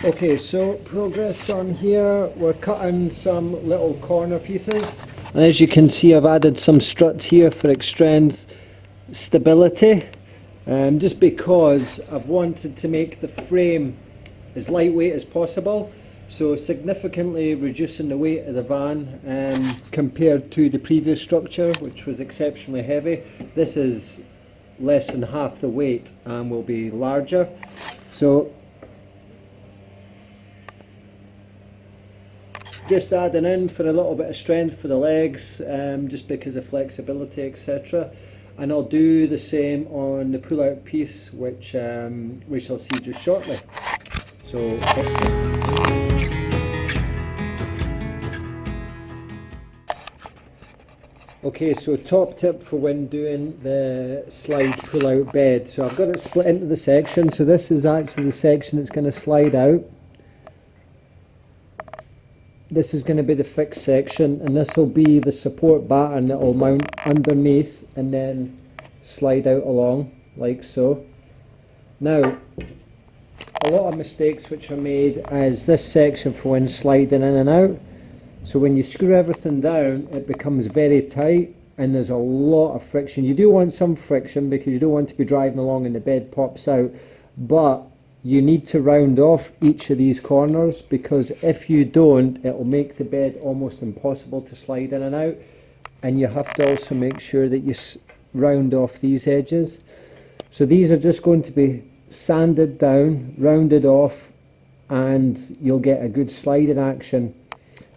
Okay, so progress on here, we're cutting some little corner pieces. And as you can see, I've added some struts here for extreme stability. Just because I've wanted to make the frame as lightweight as possible. So significantly reducing the weight of the van compared to the previous structure, which was exceptionally heavy. This is less than half the weight and will be larger. So just adding in for a little bit of strength for the legs, just because of flexibility, etc. And I'll do the same on the pull-out piece, which we shall see just shortly. So, excellent. Okay, so top tip for when doing the slide pull-out bed. So I've got it split into the section. So this is actually the section that's going to slide out. This is going to be the fixed section, and this will be the support batten that will mount underneath and then slide out along like so. Now, a lot of mistakes which are made is this section for when sliding in and out. So when you screw everything down, it becomes very tight and there's a lot of friction. You do want some friction because you don't want to be driving along and the bed pops out, but you need to round off each of these corners, because if you don't, it will make the bed almost impossible to slide in and out. And you have to also make sure that you round off these edges. So these are just going to be sanded down, rounded off, and you'll get a good sliding action.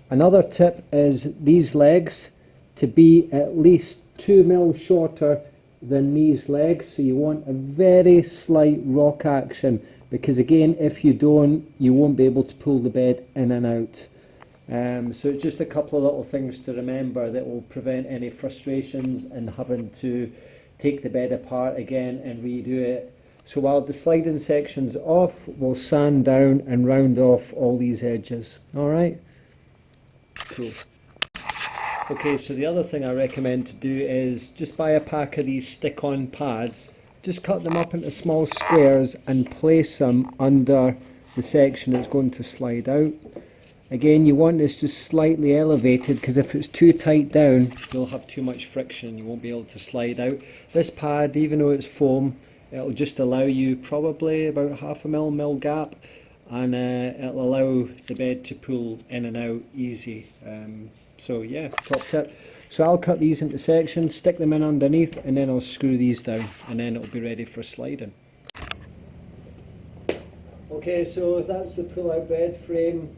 Another tip is these legs to be at least 2 mil shorter than these legs. So you want a very slight rock action, because again, if you don't, you won't be able to pull the bed in and out. So it's just a couple of little things to remember that will prevent any frustrations in having to take the bed apart again and redo it. So while the sliding section's off, we'll sand down and round off all these edges. Alright? Cool. Okay, so the other thing I recommend to do is just buy a pack of these stick-on pads. Just cut them up into small squares and place them under the section that's going to slide out. Again, you want this just slightly elevated, because if it's too tight down, you'll have too much friction, you won't be able to slide out. This pad, even though it's foam, it'll just allow you probably about half a mil gap, and it'll allow the bed to pull in and out easy. So yeah, top tip. So I'll cut these into sections, stick them in underneath, and then I'll screw these down, and then it'll be ready for sliding. Okay, so that's the pull-out bed frame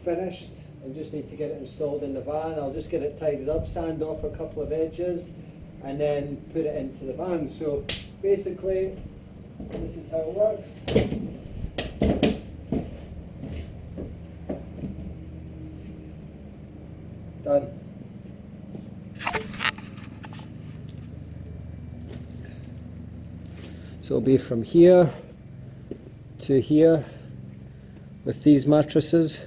finished. I just need to get it installed in the van. I'll just get it tidied up, sand off a couple of edges, and then put it into the van. So basically, this is how it works. Done. So it'll be from here to here with these mattresses.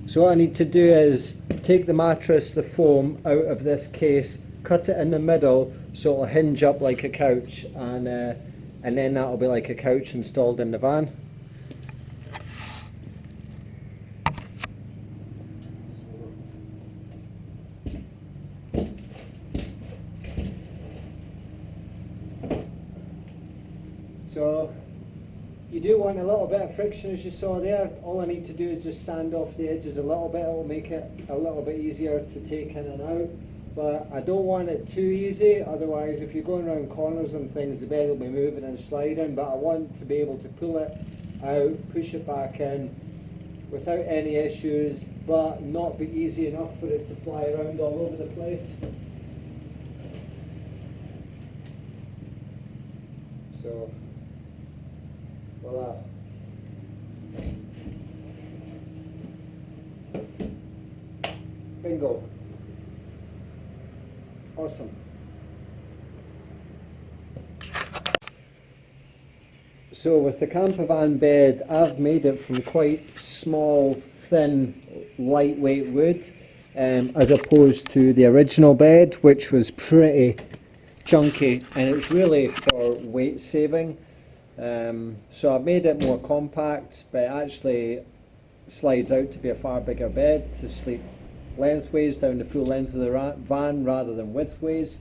So what I need to do is take the mattress, the foam, out of this case, cut it in the middle so it'll hinge up like a couch, and then that'll be like a couch installed in the van. So you do want a little bit of friction, as you saw there. All I need to do is just sand off the edges a little bit. It will make it a little bit easier to take in and out. But I don't want it too easy, otherwise if you're going around corners and things, the bed will be moving and sliding. But I want to be able to pull it out, push it back in without any issues, but not be easy enough for it to fly around all over the place. So voila. Bingo. Awesome. So with the camper van bed, I've made it from quite small, thin, lightweight wood, as opposed to the original bed, which was pretty chunky, and it's really for weight saving. So I've made it more compact, but it actually slides out to be a far bigger bed to sleep lengthways down the full length of the van rather than widthways.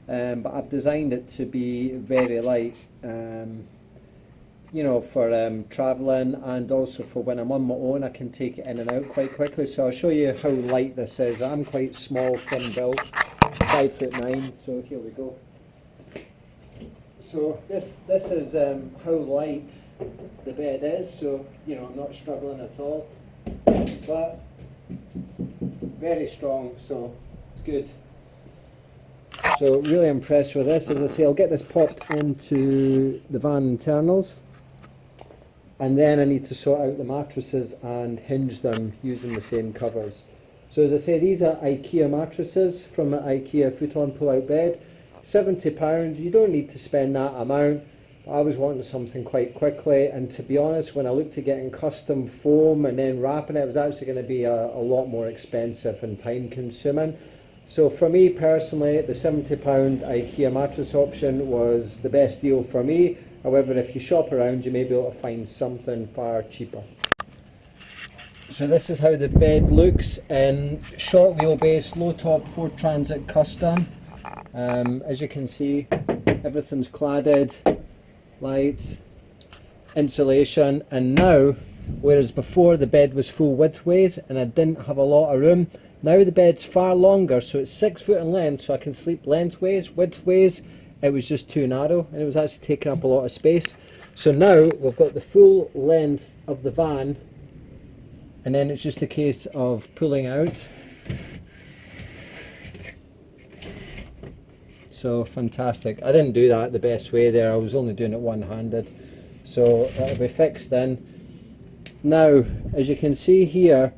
But I've designed it to be very light, you know, for travelling, and also for when I'm on my own I can take it in and out quite quickly. So I'll show you how light this is. I'm quite small, thin built, 5'9", so here we go. So this is how light the bed is, so you know, I'm not struggling at all, but very strong, so it's good. So really impressed with this. As I say, I'll get this popped into the van internals, and then I need to sort out the mattresses and hinge them using the same covers. So as I say, these are IKEA mattresses from an IKEA futon pull-out bed. £70, you don't need to spend that amount. I was wanting something quite quickly, and to be honest, when I looked at getting custom foam and then wrapping it, it was actually going to be a lot more expensive and time consuming. So for me personally, the £70 IKEA mattress option was the best deal for me. However, if you shop around, you may be able to find something far cheaper. So this is how the bed looks in short wheelbase, low top Ford Transit Custom. As you can see, everything's cladded, lights, insulation, and now, whereas before the bed was full widthways and I didn't have a lot of room, now the bed's far longer, so it's 6 foot in length, so I can sleep lengthways. Widthways, it was just too narrow, and it was actually taking up a lot of space. So now we've got the full length of the van, and then it's just a case of pulling out. So fantastic. I didn't do that the best way there, I was only doing it one-handed. So that'll be fixed then. Now, as you can see here,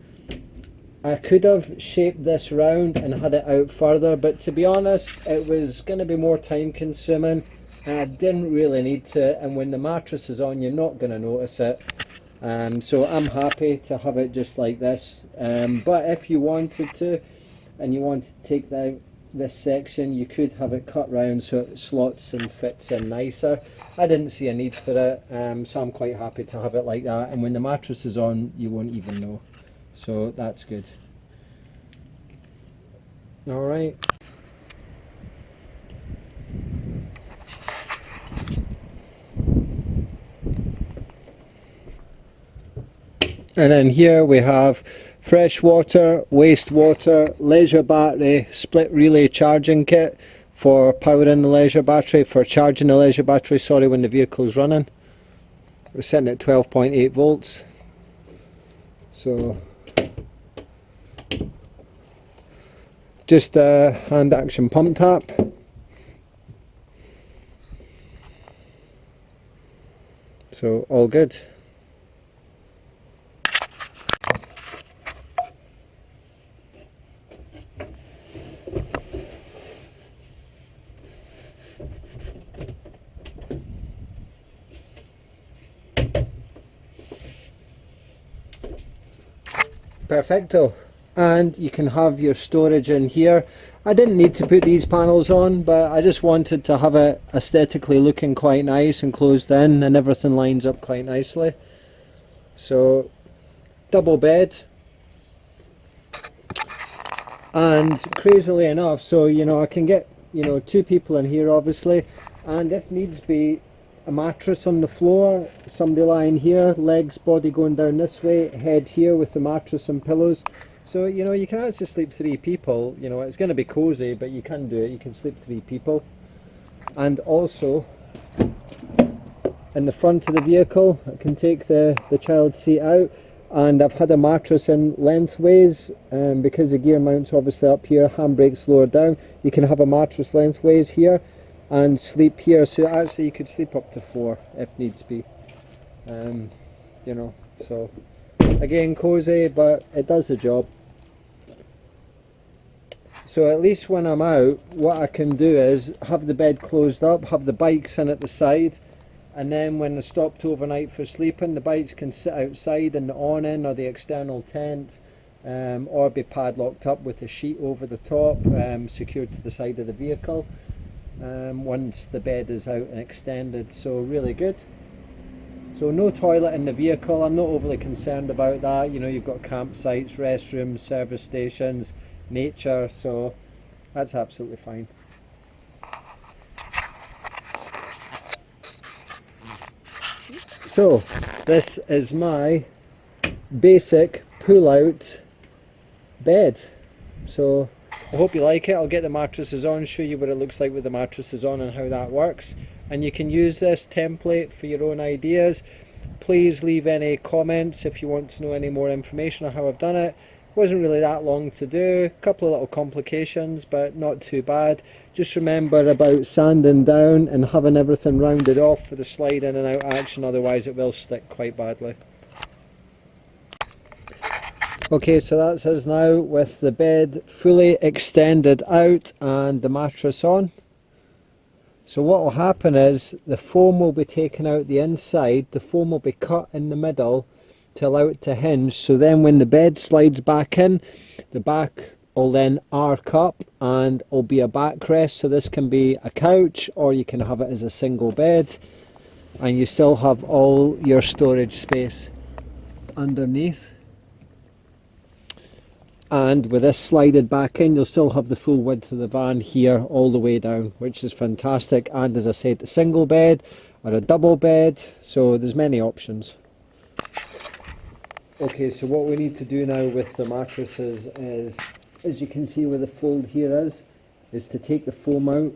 I could have shaped this round and had it out further, but to be honest, it was going to be more time consuming and I didn't really need to, and when the mattress is on, you're not going to notice it. So I'm happy to have it just like this. But if you wanted to, and you want to take this section, you could have it cut round so it slots and fits in nicer. I didn't see a need for it, so I'm quite happy to have it like that, and when the mattress is on you won't even know, so that's good. Alright, and then here we have fresh water, wastewater, leisure battery, split relay charging kit for powering the leisure battery, for charging the leisure battery, sorry, when the vehicle's running. We're sitting at 12.8 volts. So just a hand action pump tap. So all good. Perfecto. And you can have your storage in here. I didn't need to put these panels on, but I just wanted to have it aesthetically looking quite nice and closed in, and everything lines up quite nicely. So double bed, and crazily enough, so you know, I can get, you know, 2 people in here obviously, and if needs be, a mattress on the floor, somebody lying here, legs, body going down this way, head here with the mattress and pillows. So you know, you can actually sleep 3 people. You know, it's going to be cozy, but you can do it. You can sleep 3 people. And also in the front of the vehicle, I can take the child seat out, and I've had a mattress in lengthways, because the gear mount's obviously up here, handbrake's lower down. You can have a mattress lengthways here and sleep here, so actually you could sleep up to 4 if needs be. You know, so again, cozy, but it does the job. So at least when I'm out, what I can do is have the bed closed up, have the bikes in at the side, and then when I stopped overnight for sleeping, the bikes can sit outside in the awning or the external tent, or be padlocked up with a sheet over the top, secured to the side of the vehicle, once the bed is out and extended. So really good. So no toilet in the vehicle. I'm not overly concerned about that. You know, you've got campsites, restrooms, service stations, nature, so that's absolutely fine. So this is my basic pull-out bed. So I hope you like it. I'll get the mattresses on, show you what it looks like with the mattresses on and how that works. And you can use this template for your own ideas. Please leave any comments if you want to know any more information on how I've done it. Wasn't really that long to do, a couple of little complications, but not too bad. Just remember about sanding down and having everything rounded off for the slide in and out action, otherwise it will stick quite badly. Okay, so that's us now with the bed fully extended out and the mattress on. So what will happen is the foam will be taken out the inside, the foam will be cut in the middle to allow it to hinge, so then when the bed slides back in, the back will then arc up and will be a backrest. So this can be a couch or you can have it as a single bed, and you still have all your storage space underneath. And with this slided back in, you'll still have the full width of the van here all the way down, which is fantastic. And as I said, a single bed or a double bed, so there's many options. Okay, so what we need to do now with the mattresses is, as you can see where the fold here is to take the foam out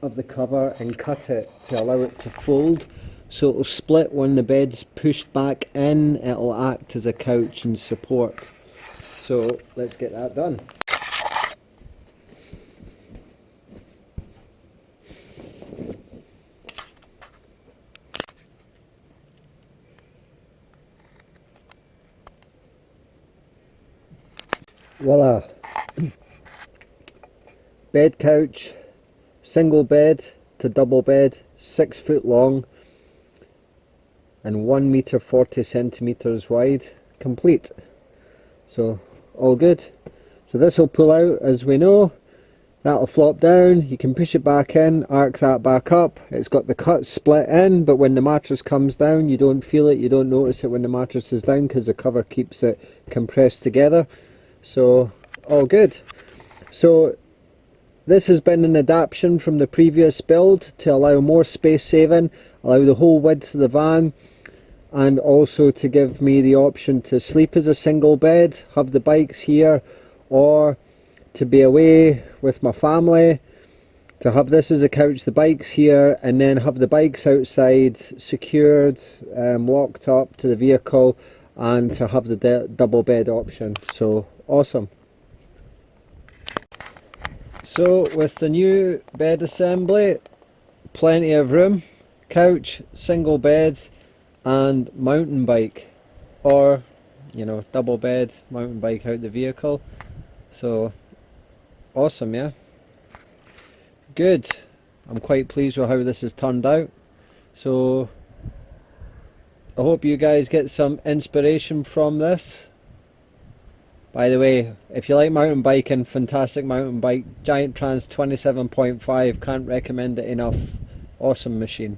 of the cover and cut it to allow it to fold, so it'll split when the bed's pushed back in. It'll act as a couch and support. So let's get that done. Voila! Bed couch, single bed to double bed, 6 foot long and 1 meter 40 centimeters wide, complete. So all good. So this will pull out, as we know. That'll flop down, you can push it back in, arc that back up. It's got the cut split in, but when the mattress comes down you don't feel it, you don't notice it when the mattress is down because the cover keeps it compressed together. So all good. So this has been an adaptation from the previous build to allow more space saving, allow the whole width of the van, and also to give me the option to sleep as a single bed, have the bikes here, or to be away with my family, to have this as a couch, the bikes here, and then have the bikes outside secured, locked up to the vehicle, and to have the double bed option. So awesome. So with the new bed assembly, plenty of room, couch, single bed and mountain bike, or you know, double bed, mountain bike out the vehicle. So awesome, yeah, good. I'm quite pleased with how this has turned out. So I hope you guys get some inspiration from this. By the way, if you like mountain biking, fantastic mountain bike, Giant Trans 27.5, can't recommend it enough. Awesome machine.